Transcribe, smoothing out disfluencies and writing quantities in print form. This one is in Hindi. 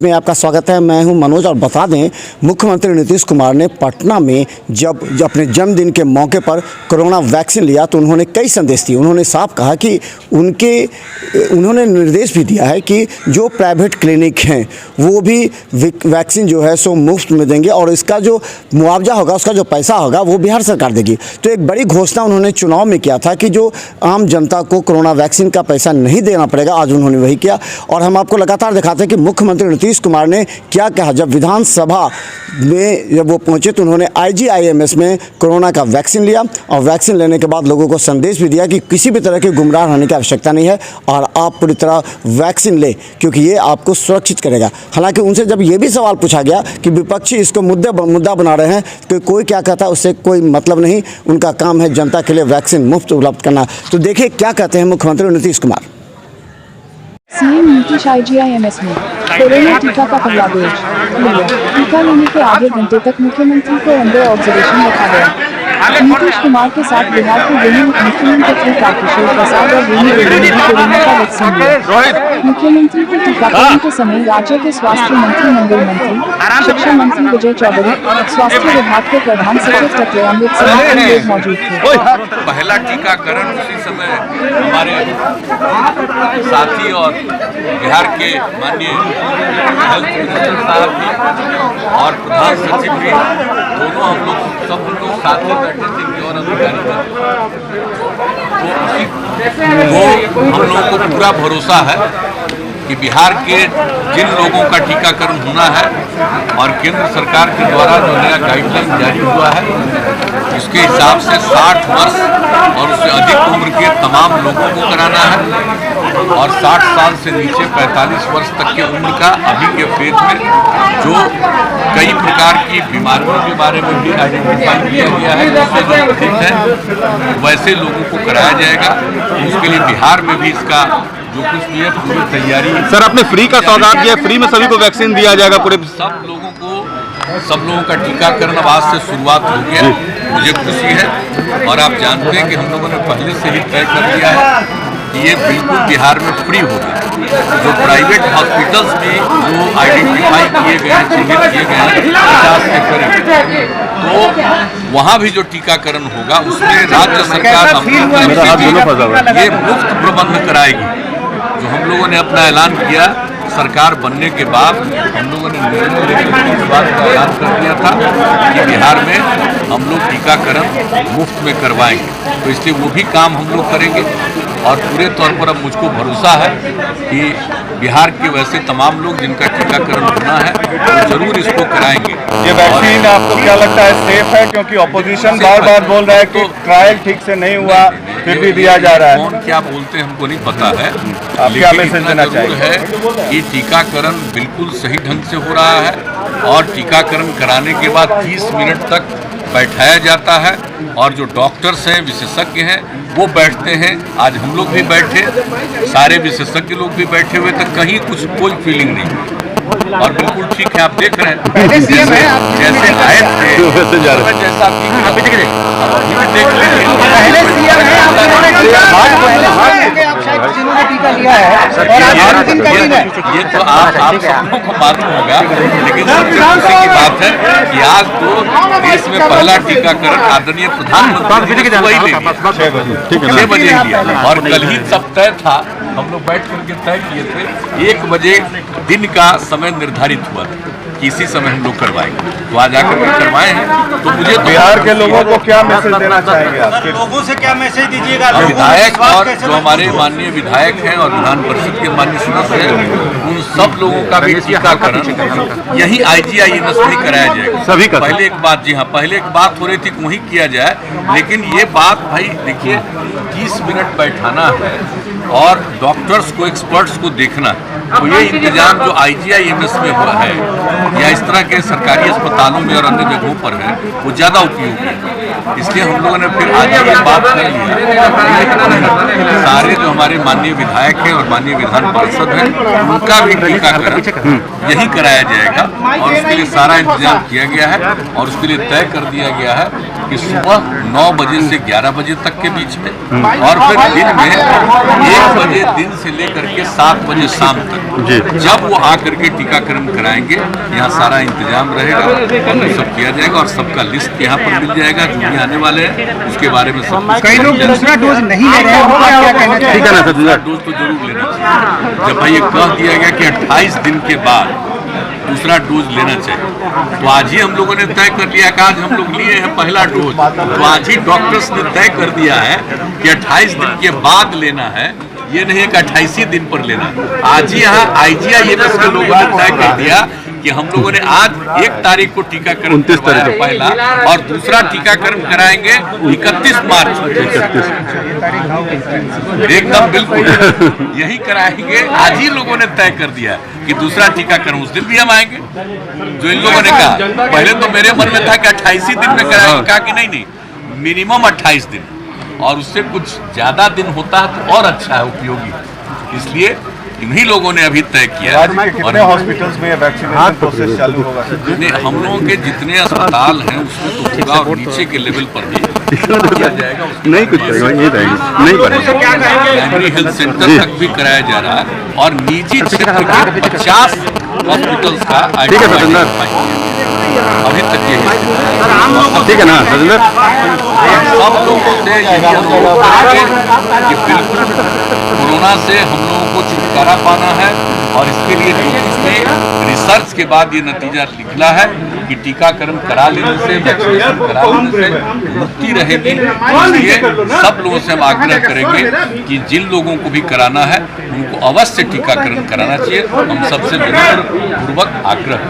में आपका स्वागत है। मैं हूं मनोज और बता दें, मुख्यमंत्री नीतीश कुमार ने पटना में जब अपने जन्मदिन के मौके पर कोरोना वैक्सीन लिया तो उन्होंने कई संदेश दिए। उन्होंने साफ कहा कि उन्होंने निर्देश भी दिया है कि जो प्राइवेट क्लिनिक हैं वो भी वैक्सीन जो है सो मुफ्त में देंगे और इसका जो मुआवजा होगा, उसका जो पैसा होगा वो बिहार सरकार देगी। तो एक बड़ी घोषणा उन्होंने चुनाव में किया था कि जो आम जनता को कोरोना वैक्सीन का पैसा नहीं देना पड़ेगा, आज उन्होंने वही किया। और हम आपको लगातार दिखाते हैं कि मुख्यमंत्री नीतीश कुमार ने क्या कहा। जब विधानसभा में जब वो पहुंचे तो उन्होंने IGIMS में कोरोना का वैक्सीन लिया और वैक्सीन लेने के बाद लोगों को संदेश भी दिया कि किसी भी तरह के गुमराह होने की आवश्यकता नहीं है और आप पूरी तरह वैक्सीन ले, क्योंकि ये आपको सुरक्षित करेगा। हालांकि उनसे जब ये भी सवाल पूछा गया कि विपक्षी इसको मुद्दा बना रहे हैं कि कोई क्या कहता है उससे कोई मतलब नहीं, उनका काम है जनता के लिए वैक्सीन मुफ्त उपलब्ध करना। तो देखिए क्या कहते हैं मुख्यमंत्री नीतीश कुमार। सीएम नीतीश IGIMS में कोरोना टीका का पहला डोज लिया। टीका लेने के आधे घंटे तक मुख्यमंत्री को अंडर ऑब्जर्वेशन रखा गया। नीतीश कुमार के साथ बिहार के दोनों मुख्यमंत्री किशोर प्रसाद और रेणु देवी ने कोरोना का वैक्सीन लिया। मुख्यमंत्री के टीकाकरण के समय राज्य के स्वास्थ्य मंत्री, मंगल मंत्री, शिक्षा मंत्री विजय चौधरी, स्वास्थ्य विभाग के प्रधान सचिव सत्यवामित समेत लोग मौजूद थे। पहला टीकाकरण उसी समय हमारे साथी और बिहार के माननीय हेल्थ मिनिस्टर साहब भी और प्रधान सचिव भी, दोनों हम लोग साथ में बैठे थे और अधिकारी तो हम लोगों को पूरा भरोसा है कि बिहार के जिन लोगों का टीकाकरण होना है और केंद्र सरकार के द्वारा जो नया गाइडलाइन जारी हुआ है इसके हिसाब से 60 वर्ष और उससे अधिक उम्र के तमाम लोगों को कराना है और 60 साल से नीचे 45 वर्ष तक के उम्र का अभी के फेज में जो कई प्रकार की बीमारियों के बारे में भी आइडेंटिफाई किया गया है, जिससे जो ठीक है वैसे लोगों को कराया जाएगा। उसके लिए बिहार में भी इसका जो कुछ भी है पूरी तैयारी। सर, आपने फ्री का सौगात दिया, फ्री में सभी को वैक्सीन दिया जाएगा पूरे सब लोगों का टीकाकरण अब आज से शुरुआत हो गया। मुझे खुशी है और आप जानते हैं कि हम लोगों ने पहले से ही तय कर दिया है कि ये बिल्कुल बिहार में फ्री होगा। जो प्राइवेट हॉस्पिटल्स में जो आइडेंटिफाई किए गए हैं, चिन्हित किए गए हैं 50 के करीब, तो वहाँ भी जो टीकाकरण होगा उसमें राज्य सरकार ये मुफ्त प्रबंध कराएगी। जो हम लोगों ने अपना ऐलान किया सरकार बनने के बाद, हम लोगों ने निर्णय के बाद ऐलान कर दिया था कि बिहार में हम लोग टीकाकरण मुफ्त में करवाएंगे। तो इसलिए वो भी काम हम लोग करेंगे और पूरे तौर पर अब मुझको भरोसा है कि बिहार के वैसे तमाम लोग जिनका टीकाकरण होना है वो जरूर इसको कराएंगे। ये वैक्सीन आपको क्या लगता है सेफ है? क्योंकि ऑपोजिशन बार-बार बोल रहा है कि ट्रायल ठीक से नहीं हुआ फिर भी दिया जा रहा है। कौन क्या बोलते हैं हमको नहीं पता है, आप क्या मैसेज देना जरूर है कि टीकाकरण बिल्कुल सही ढंग से हो रहा है और टीकाकरण कराने के बाद 30 मिनट तक बैठाया जाता है और जो डॉक्टर्स हैं, विशेषज्ञ हैं, वो बैठते हैं। आज हम लोग भी बैठे, सारे विशेषज्ञ लोग भी बैठे हुए थे, कहीं कोई फीलिंग नहीं और बिल्कुल ठीक है। आप देख रहे हैं जैसे आए थे जैसा देख ये तो आप सबों को मालूम होगा, लेकिन सबसे खुशी की बात है कि आज तो देश में पहला टीकाकरण आदरणीय प्रधानमंत्री 6 बजे लिया और कल ही सब तय था। हम लोग बैठ करके तय किए थे 1 बजे दिन का समय निर्धारित हुआ था कि इसी समय हम लोग करवाएंगे, तो आज आकर के करवाए हैं। तो मुझे बिहार के लोगों को क्या मैसेज देना चाहेंगे आप? लोगों से क्या मैसेज दीजिएगा? विधायक और जो हमारे माननीय विधायक हैं और विधान परिषद के माननीय सदस्य हैं, उन सब लोगों का भी टीकाकरण यही IGIMS में कराया जाएगा सभी का। पहले एक बात, जी हाँ, पहले एक बात हो रही थी वही किया जाए, लेकिन ये बात भाई देखिए 30 मिनट बैठाना है और डॉक्टर्स को, एक्सपर्ट्स को देखना है, तो ये इंतजाम जो IGIMS में हुआ है या इस तरह के सरकारी अस्पतालों में और अन्य जगहों पर है वो ज़्यादा उपयोगी है। इसलिए हम लोगों ने फिर आज ये बात कर लिया सारे जो हमारे माननीय विधायक हैं और माननीय विधान परिषद हैं उनका भी टीकाकरण यही कराया जाएगा और उसके लिए सारा इंतजाम किया गया है और उसके लिए तय कर दिया गया है कि सुबह 9 बजे से 11 बजे तक के बीच में और फिर दिन में 1 बजे दिन से लेकर के 7 बजे शाम तक जब वो आकर के टीकाकरण कराएंगे, यहाँ सारा इंतजाम रहेगा और सब किया जाएगा और सबका लिस्ट यहाँ पर मिल जाएगा। जो भी आने वाले हैं उसके बारे में सब कई लोग दूसरा डोज नहीं ले रहे हैं, उनका क्या कहना चाहिए? ठीक है ना सर, दूसरा डोज तो जरूर लेना चाहिए। जब भाई ये कह दिया गया कि 28 दिन के बाद दूसरा डोज लेना चाहिए, तो आज ही हम लोगों ने तय कर लिया कि आज हम लोग लिए हैं पहला डोज, तो आज ही डॉक्टर्स ने तय कर दिया है कि 28 दिन के बाद लेना है, ये नहीं है कि 28 ही दिन पर लेना। आज ही यहाँ IGI-MS के लोगों ने तय कर दिया कि हम लोगों ने आज 1 तारीख को टीकाकरण करवाया पहला और दूसरा टीकाकरण कराएंगे 31 मार्च को। एकदम बिल्कुल यही कराएंगे। आज ही लोगों ने तय कर दिया कि दूसरा टीकाकरण उस दिन भी हम आएंगे जो इन लोगों ने कहा। पहले तो मेरे मन में था कि 28 ही दिन में कराएंगे, कहा कि नहीं मिनिमम 28 दिन और उससे कुछ ज्यादा दिन होता है तो और अच्छा है, उपयोगी। इसलिए इन्हीं लोगों ने अभी तय किया। कितने हॉस्पिटल्स में वैक्सीनेशन प्रोसेस चालू होगा? हम लोगों के जितने अस्पताल हैं उसमें तो होगा और नीचे के लेवल पर भी किया जाएगा। नहीं कुछ नहीं प्राइमरी हेल्थ सेंटर तक भी कराया जा रहा है और निजी क्षेत्र के 50 हॉस्पिटल्स का अभी तक यही। ठीक है ना सजिंदर, सब लोगों से यही अनुरोध करेंगे कि बिल्कुल कोरोना से हम लोगों को छुटकारा पाना है और इसके लिए जो रिसर्च के बाद ये नतीजा निकला है कि टीकाकरण करा लेने से, वैक्सीनेशन करा लेने से मुक्ति रहेगी। इसलिए सब लोगों से हम आग्रह करेंगे कि जिन लोगों को भी कराना है उनको अवश्य टीकाकरण कराना चाहिए। हम सबसे विनम्र पूर्वक आग्रह